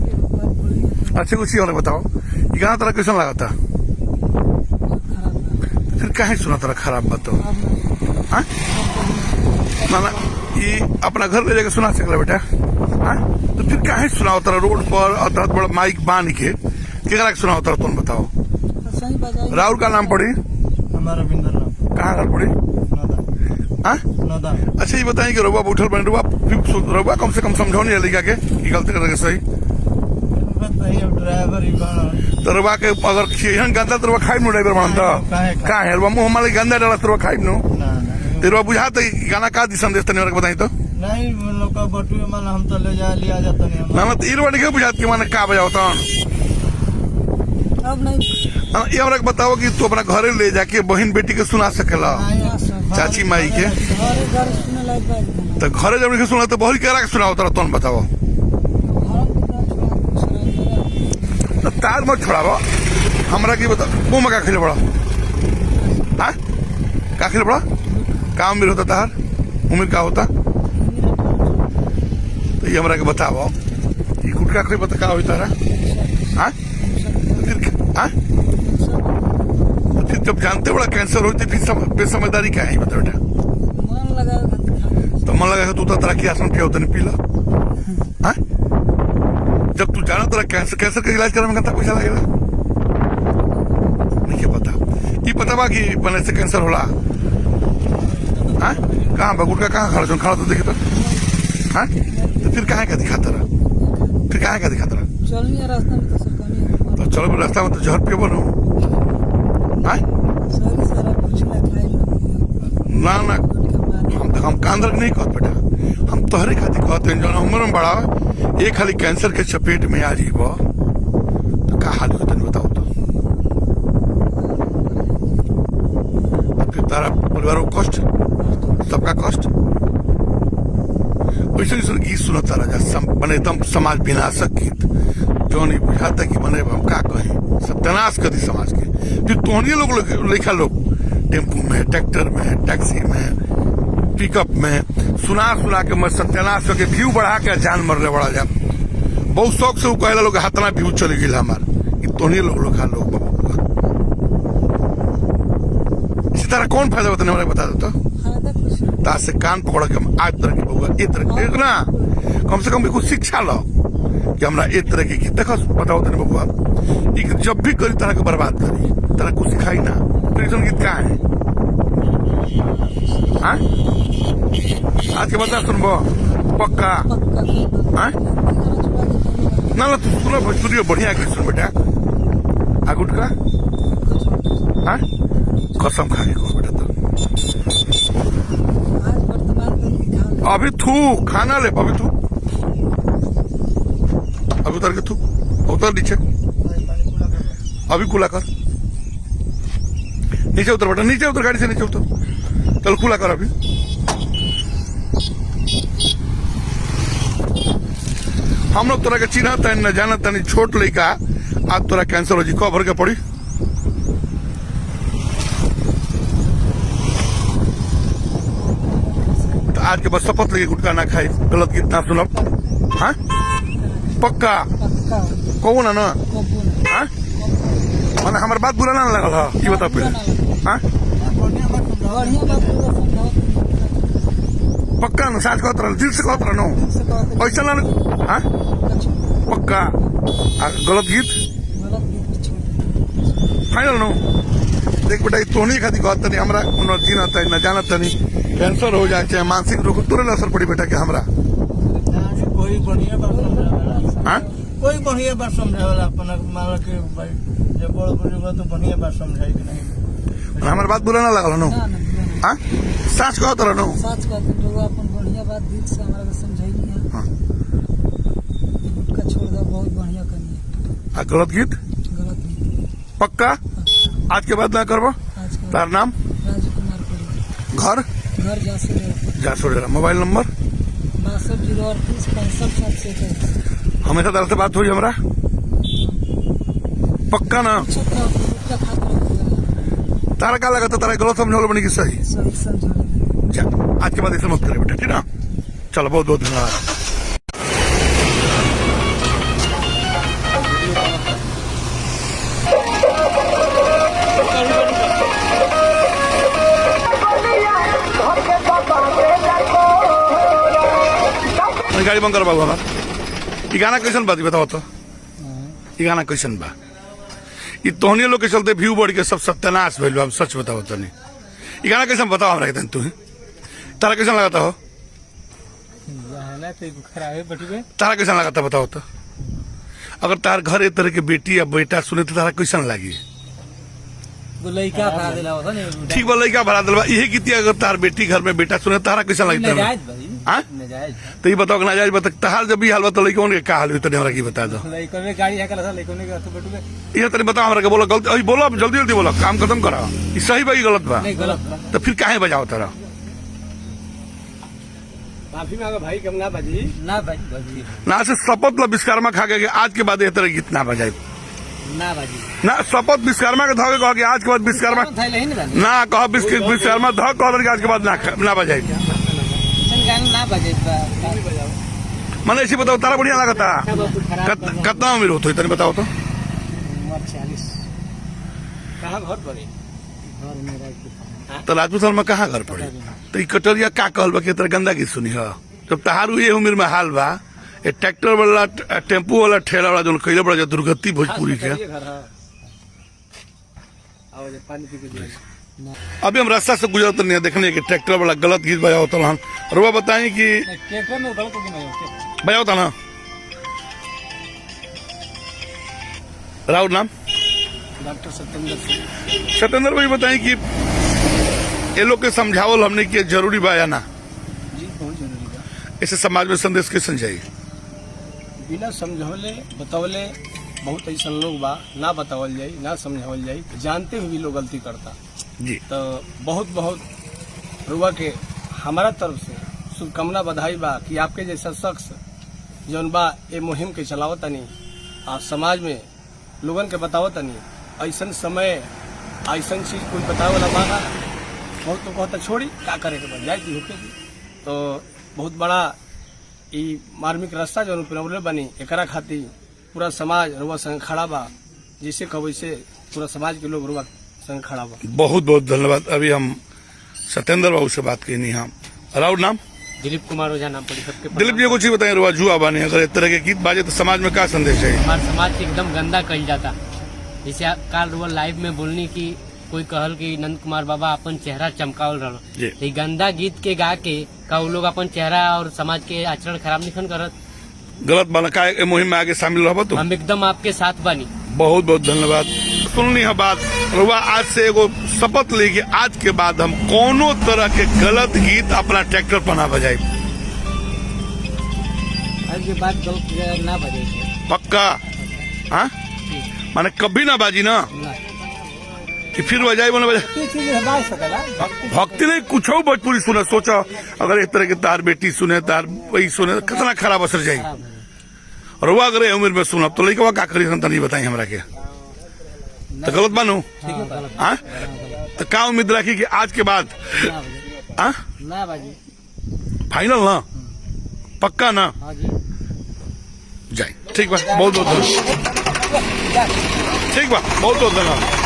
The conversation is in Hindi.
अच्छा कुछ और बताओ, ये गाना तेरा कैसा लगा था? फिर काहे सुना तेरा खराब बात तो? हाँ? ना ये अपना घर ले जाके सुना सकला बेटा? हाँ? तो फिर काहे सुनाओ तेरा रोड पर और बड़ा माइक बांध के केकरा के सुनाओ तेरा तुम बताओ? राहुल का नाम पड़ी? हमारा बिंदर नाम। कहाँ घर पड़ी? हाँ? अच्छा ये बताएं कि रउआ उठल बने रउआ कम से कम समझो नहीं लड़का के कि गलती करके सही ड्राइवर ही बना तो रउआ के अगर खियन गंदा तो रउआ खाइब नो ड्राइवर बना तो का है रउआ मुंह माले गंदा डाला तो रउआ खाइब नो तो रउआ बुझा तो गाना का दी संदेश तने और बताई तो नहीं लोग का बटुए मन हम तो ले जा लिया जाता नहीं ना तो इरवा के बुझात के माने का बजाओ तो अब नहीं ये हमरा बताओ कि तू अपना घरे ले जाके बहन बेटी के सुना सकेला चाची माई के तो घरे जब सुना तो बहुत केरा के सुनाओ तोरा तुम बताओ तार मत छोड़ाबो हमरा की बताओ मुंह में का खेले बड़ा हाँ का खेले बड़ा काम भी होता तार उम्र का होता तो ये हमरा के बताओ ये गुटका कोई बता का होता रहा हाँ हाँ फिर जब जानते बड़ा कैंसर होती फिर बेसमझदारी क्या है बता बेटा तो मन लगा तू तो तरह की आसन क्या होता नहीं पीला हाँ जब तू जाना तेरा कैंसर का इलाज करने में कितना पैसा लगेगा नहीं पता ये पता बा कि बने से कैंसर होला हाँ कहाँ बगुट का कहाँ खड़ा तो देखे तो हाँ तो फिर कहाँ का दिखाता रहा फिर कहाँ का दिखाता रहा तो चलो रास्ता में तो जहर पे बनो हाँ ना ना हम कांदर नहीं कहते बेटा हम तोहरे खातिर कहते हैं जो उम्र में बड़ा एक खाली कैंसर के चपेट में आ जीव तो का हाल होता नहीं बताओ तो फिर तारा परिवारों को कष्ट सबका कष्ट वैसे गीत सुना तारा जा बने एकदम समाज विनाशक गीत जो नहीं बुझाता कि बने हम का कहें सत्यानाश कर दी समाज के फिर तोहनी लोग लिखा लोग टेम्पू में ट्रैक्टर में टैक्सी में पिकअप में सुना के मैं सत्यानाश करके व्यू बढ़ा के जान मर रहे बड़ा जा बहुत शौक से वो कहला लोग हाथना व्यू चले गई हमार तोहनी लोग इसी तरह कौन फायदा होता है बता देता ताज से कान पकड़ के हम आज तरह की बहुआ ए तरह के ना कम से कम कुछ शिक्षा लो कि हमरा ए तरह की देखो बताओ तने बबुआ जब भी करी तरह के बर्बाद करी तरह कुछ सिखाई ना फिर गीत का है हाँ आज के बता सुनबो पक्का हाँ ना ना तू सुनो भोजपुरी बढ़िया के सुन बेटा आगुट का हाँ कसम खा के कहो बेटा तो अभी थू खाना ले अभी थू अभी उतर के थू उतर नीचे अभी खुला कर नीचे उतर बेटा नीचे उतर गाड़ी से नीचे उतर चल खुला कर अभी हम लोग तोरा के चिन्ह तन न जाना तनी छोट लड़का आज तोरा कैंसर हो जी कब भर के पड़ी तो आज के बस शपथ लेके गुटका ना खाई गलत गीत ना सुनब हाँ पक्का कौन है ना हाँ मैंने हमारे बात बुरा ना लगल है ये बता पहले हाँ पक्का ना साथ कहत रहा दिल से कहत रहा नो ऐसा ना हाँ पक्का गलत गीत फाइनल नो देख बेटा तोहनी खाती कहत नहीं हमरा जीना तनी न जाना तनी कैंसर हो जाए चाहे मानसिक रोग तुरंत असर पड़ी बेटा के हमरा कोई बढ़िया बात हाँ कोई बढ़िया बात समझावला अपना माला के भाई जब बड़ बुजुर्ग तो बढ़िया बात समझाई कि नहीं हमारे बात बुरा ना लगल नो हाँ सच कहत रहा नो सच कहते लोग अपन बढ़िया बात दिल से हमारा के समझाई नहीं हाँ गुटका छोड़ दो बहुत बढ़िया करनी गलत गीत गलत नहीं पक्का आज के बाद ना करबो। आज के तार नाम राजू कुमार कोड़ी, घर घर जासुर, जासोडेरा, मोबाइल नंबर 62 038 65 721। हमेशा तरह से बात हुई हमरा पक्का ना। तारा का लगा तारा गलत समझो बनी कि सही। सही समझो। जा आज के बाद ऐसे मत करे बेटा, ठीक ना। चलो बहुत बहुत धन्यवाद। गाड़ी बंद कर बाबू हमार। ई गाना कैसन बा बताओ तो, ई गाना कैसन बा? ई तोहनी लोग के चलते व्यू बढ़ के सब सत्यानाश भइल बा। हम सच बताओ तनी, ई गाना कैसन बताओ हमरा के तू। तारा कैसन लगाता हो? तारा कैसन लगाता बताओ तो। अगर तार घर एक तरह के बेटी या बेटा सुने तो तारा कैसन लागी? लड़का भरा दिला होता नहीं। ठीक बा, लड़का भरा दिलबा। यही गीतिया अगर तार बेटी घर में बेटा सुने तारा कैसन लगी? नाजायज भाई, हाँ नाजायज। तो ये बताओ कि नाजायज बता तहार जब भी हाल बता लड़कों के का हाल हुई तने हमरा की बता दो। लड़कों में गाड़ी है कल लड़कों ने तो बैठूगे। ये तने बताओ हमरा के। बोलो गलत अभी बोलो, जल्दी जल्दी बोलो, काम खत्म करा। ये सही बा कि गलत बा? नहीं गलत बा। तो फिर काहे बजाओ तारा? माफी मांगो भाई, कम ना बाजी ना बाजी ना से शपथ ला विश्वकर्मा खा के आज के बाद ये तरह गीत ना बजाए ना बाजी ना। शपथ विश्वकर्मा के धोके कह के आज के बाद विश्वकर्मा ना कह विश्वकर्मा धो कह आज के बाद ना बजाए। ना बजे मैंने ऐसे बताओ तारा बढ़िया लगता। कितना उम्र होता है तने बताओ तो। 46। कहाँ घर पड़े? तो राजपूत में कहाँ घर पड़े? तो ई कटोरिया का कहल बा कि तरह गंदा गीत सुनी है? जब तहारू ये उम्र में हाल बा, ये ट्रैक्टर वाला टेम्पू वाला ठेला वाला जो कैले बड़ा जो दुर्गति भोजपुरी के। अभी हम रास्ता से गुजरते नहीं देखने के ट्रैक्टर वाला गलत गीत बजाओ तो हम रुआ बताएं कि बजाओ था ना। राउत नाम डॉक्टर सत्येंद्र सिंह। सत्येंद्र भाई बताएं कि ये लोग के समझावल हमने कि जरूरी बा या ना? जी बहुत जरूरी बा। ऐसे समाज में संदेश कैसे जाए? बिना समझौले बतौले बहुत ऐसा लोग बा, ना बतावल जाई ना समझावल जाई, जानते हुए भी लोग गलती करता। जी तो बहुत बहुत रुआ के हमारा तरफ से शुभकामना बधाई बा कि आपके जैसा शख्स जौन बा ये मुहिम के चलावतनी और समाज में लोगन के बतावतनी। ऐसा समय ऐसा चीज कोई बतावे वाला बा ना, बहुत तो कहता छोड़ी का करे के बा, जाए की होके तो बहुत बड़ा ई मार्मिक रास्ता जो अपने बनी एकरा खातिर पूरा समाज रुआ संग खड़ा बा। जिसे कहो से पूरा समाज के लोग रुआ संग खड़ा बा। बहुत बहुत धन्यवाद। अभी हम सत्येंद्र बाबू से बात करनी हम। राउत नाम दिलीप कुमार ओझा नाम पड़ी सबके। दिलीप जी कुछ ही बताएं। रुआ जुआ बानी अगर इस तरह के गीत बाजे तो समाज में क्या संदेश है? हमारे समाज के एकदम गंदा कही जाता। जैसे काल रुआ लाइव में बोलनी की कोई कहल कि नंद कुमार बाबा अपन चेहरा चमकावल रहा। ये गंदा गीत के गा के का वो लोग अपन चेहरा और समाज के आचरण खराब नहीं करत। गलत बना का मुहिम में आगे शामिल रहो तुम। हम एकदम आपके साथ बानी। बहुत बहुत धन्यवाद। सुननी है बात रुआ। आज से एगो शपथ ली कि आज के बाद हम कोनो तरह के गलत गीत अपना ट्रैक्टर पर ना बजाए। आज के बाद गलत ना बजे पक्का? हाँ माने कभी ना बाजी ना कि फिर बजाई बना बजा। भक्ति नहीं कुछ हो भोजपुरी सुने। सोचा अगर इस तरह के तार बेटी सुने तार वही सुने कितना खराब असर जाए। और वो अगर उम्र में सुना तो लड़का का करी नहीं बताई हमरा के तो गलत बानू। हाँ तो क्या उम्मीद रखी कि आज के बाद ना बाजी फाइनल ना पक्का ना जाए? ठीक बा बहुत बहुत धन्यवाद। ठीक बा बहुत बहुत धन्यवाद।